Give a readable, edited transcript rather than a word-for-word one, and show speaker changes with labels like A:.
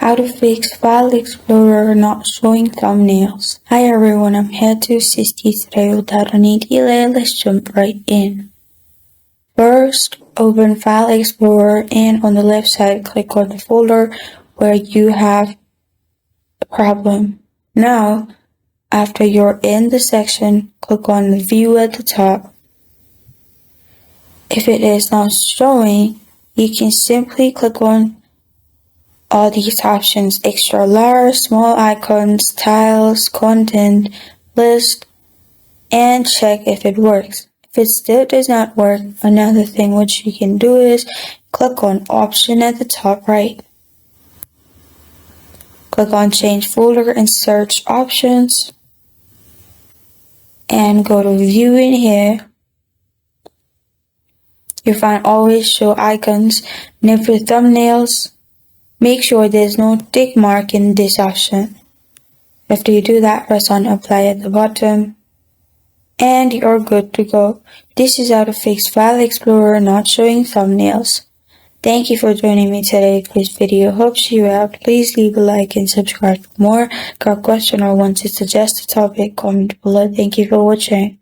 A: How to fix File Explorer not showing thumbnails. Hi everyone, I'm here to assist you today without any delay. Let's jump right in. First, open File Explorer and on the left side click on the folder where you have a problem. Now, after you're in the section, click on the view at the top. If it is not showing, you can simply click on all these options: extra large, small icons, tiles, content, list, and check if it works. If it still does not work, another thing which you can do is click on option at the top right. Click on change folder and search options and go to view in here. You find always show icons, and for thumbnails, make sure there's no tick mark in this option. After you do that, press on apply at the bottom and you're good to go. This is how to fix File Explorer not showing thumbnails. Thank you for joining me today. If this video helps you out, please leave a like and subscribe for more. Got a question or want to suggest a topic, comment below. Thank you for watching.